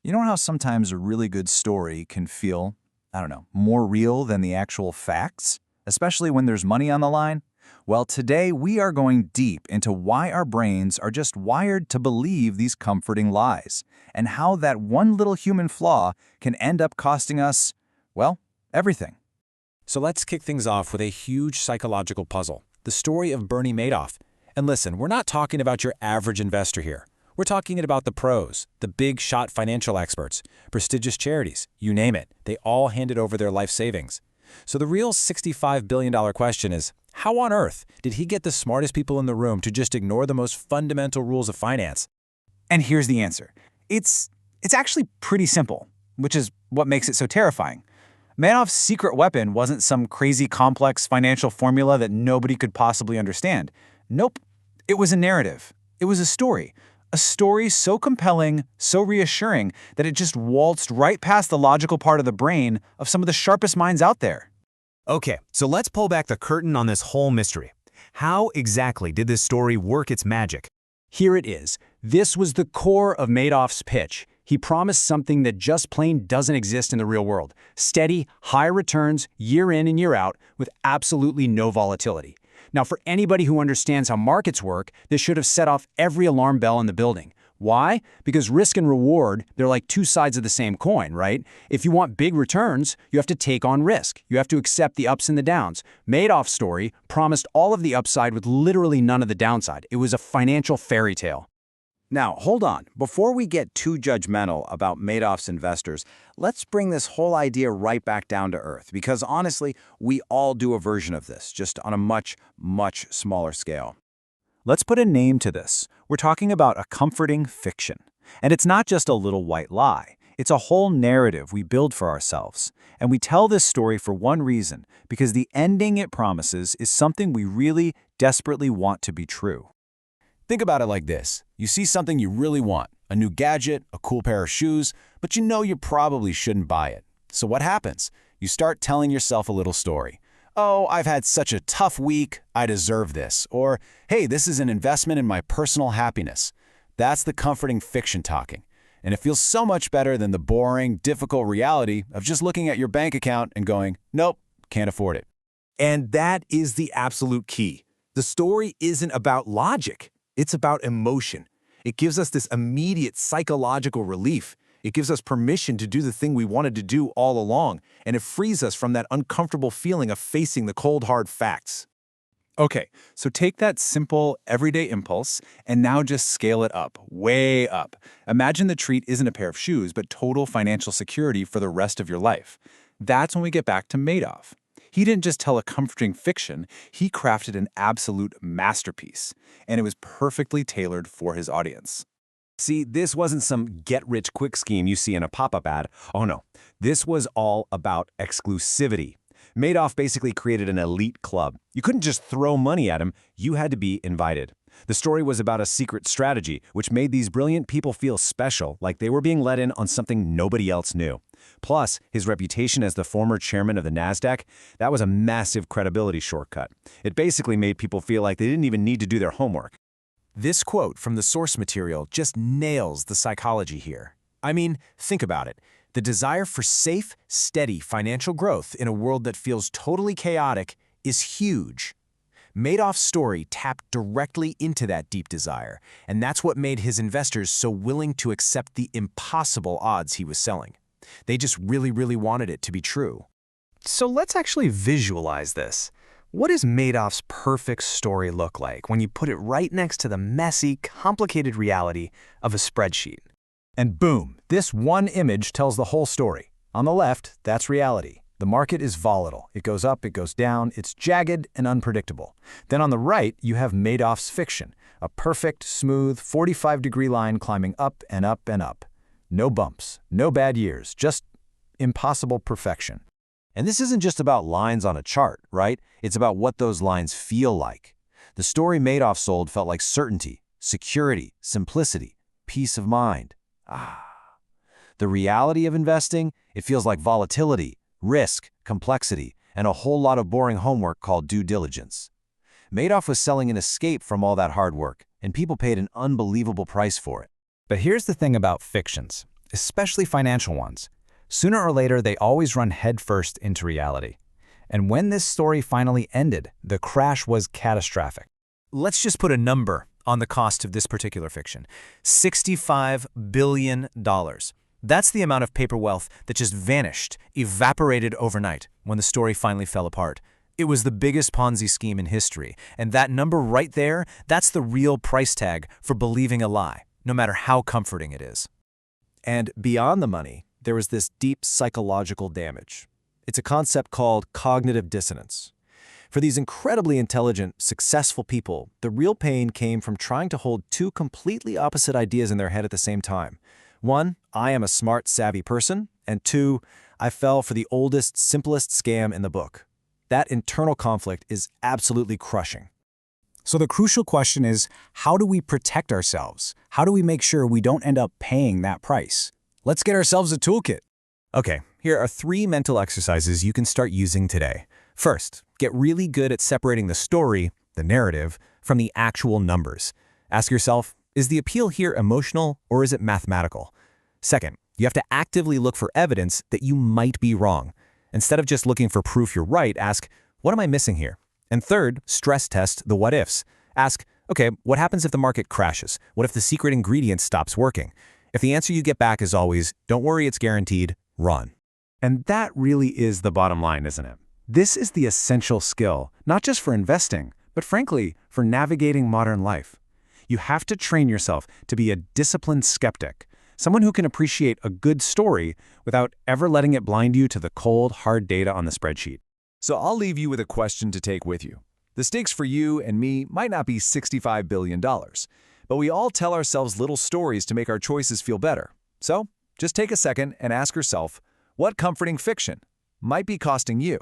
You know how sometimes a really good story can feel, I don't know, more real than the actual facts, especially when there's money on the line? Well, today we are going deep into why our brains are just wired to believe these comforting lies, and how that one little human flaw can end up costing us, well, everything. So let's kick things off with a huge psychological puzzle, the story of Bernie Madoff. And listen, we're not talking about your average investor here. We're talking about the pros, the big shot financial experts, prestigious charities, you name it. They all handed over their life savings. So the real $65 billion question is, how on earth did he get the smartest people in the room to just ignore the most fundamental rules of finance? And here's the answer. It's actually pretty simple, which is what makes it so terrifying. Madoff's secret weapon wasn't some crazy complex financial formula that nobody could possibly understand. Nope. It was a narrative. It was a story. A story so compelling, so reassuring, that it just waltzed right past the logical part of the brain of some of the sharpest minds out there. Okay, so let's pull back the curtain on this whole mystery. How exactly did this story work its magic? Here it is. This was the core of Madoff's pitch. He promised something that just plain doesn't exist in the real world. Steady, high returns, year in and year out, with absolutely no volatility. Now, for anybody who understands how markets work, this should have set off every alarm bell in the building. Why? Because risk and reward, they're like two sides of the same coin, right? If you want big returns, you have to take on risk. You have to accept the ups and the downs. Madoff's story promised all of the upside with literally none of the downside. It was a financial fairy tale. Now, hold on. Before we get too judgmental about Madoff's investors, let's bring this whole idea right back down to earth, because honestly, we all do a version of this, just on a much, much smaller scale. Let's put a name to this. We're talking about a comforting fiction. And it's not just a little white lie. It's a whole narrative we build for ourselves. And we tell this story for one reason, because the ending it promises is something we really desperately want to be true. Think about it like this. You see something you really want, a new gadget, a cool pair of shoes, but you know you probably shouldn't buy it. So what happens? You start telling yourself a little story. Oh, I've had such a tough week, I deserve this. Or, hey, this is an investment in my personal happiness. That's the comforting fiction talking. And it feels so much better than the boring, difficult reality of just looking at your bank account and going, nope, can't afford it. And that is the absolute key. The story isn't about logic. It's about emotion. It gives us this immediate psychological relief. It gives us permission to do the thing we wanted to do all along, and it frees us from that uncomfortable feeling of facing the cold, hard facts. Okay, so take that simple, everyday impulse and now just scale it up, way up. Imagine the treat isn't a pair of shoes, but total financial security for the rest of your life. That's when we get back to Madoff. He didn't just tell a comforting fiction, he crafted an absolute masterpiece, and it was perfectly tailored for his audience. See, this wasn't some get-rich-quick scheme you see in a pop-up ad. Oh no, this was all about exclusivity. Madoff basically created an elite club. You couldn't just throw money at him, you had to be invited. The story was about a secret strategy, which made these brilliant people feel special, like they were being let in on something nobody else knew. Plus, his reputation as the former chairman of the NASDAQ, that was a massive credibility shortcut. It basically made people feel like they didn't even need to do their homework. This quote from the source material just nails the psychology here. I mean, think about it. The desire for safe, steady financial growth in a world that feels totally chaotic is huge. Madoff's story tapped directly into that deep desire, and that's what made his investors so willing to accept the impossible odds he was selling. They just really, really wanted it to be true. So let's actually visualize this. What does Madoff's perfect story look like when you put it right next to the messy, complicated reality of a spreadsheet? And boom, this one image tells the whole story. On the left, that's reality. The market is volatile. It goes up, it goes down, it's jagged and unpredictable. Then on the right, you have Madoff's fiction, a perfect, smooth, 45-degree line climbing up and up and up. No bumps, no bad years, just impossible perfection. And this isn't just about lines on a chart, right? It's about what those lines feel like. The story Madoff sold felt like certainty, security, simplicity, peace of mind. The reality of investing, it feels like volatility, risk, complexity, and a whole lot of boring homework called due diligence. Madoff was selling an escape from all that hard work, and people paid an unbelievable price for it. But here's the thing about fictions. especially financial ones. Sooner or later, they always run headfirst into reality. And when this story finally ended, the crash was catastrophic. Let's just put a number on the cost of this particular fiction. $65 billion. That's the amount of paper wealth that just vanished, evaporated overnight when the story finally fell apart. It was the biggest Ponzi scheme in history, and that number right there, that's the real price tag for believing a lie, no matter how comforting it is. And beyond the money, there was this deep psychological damage. It's a concept called cognitive dissonance. For these incredibly intelligent, successful people, the real pain came from trying to hold two completely opposite ideas in their head at the same time. One, I am a smart, savvy person, and two, I fell for the oldest, simplest scam in the book. That internal conflict is absolutely crushing. So the crucial question is, how do we protect ourselves? How do we make sure we don't end up paying that price? Let's get ourselves a toolkit. Okay, here are 3 mental exercises you can start using today. First, get really good at separating the story, the narrative, from the actual numbers. Ask yourself, is the appeal here emotional or is it mathematical? Second, you have to actively look for evidence that you might be wrong. Instead of just looking for proof you're right, ask, what am I missing here? And third, stress test the what-ifs. Ask, okay, what happens if the market crashes? What if the secret ingredient stops working? If the answer you get back is always, don't worry, it's guaranteed, run. And that really is the bottom line, isn't it? This is the essential skill, not just for investing, but frankly, for navigating modern life. You have to train yourself to be a disciplined skeptic, someone who can appreciate a good story without ever letting it blind you to the cold, hard data on the spreadsheet. So I'll leave you with a question to take with you. The stakes for you and me might not be $65 billion, but we all tell ourselves little stories to make our choices feel better. So just take a second and ask yourself, what comforting fiction might be costing you?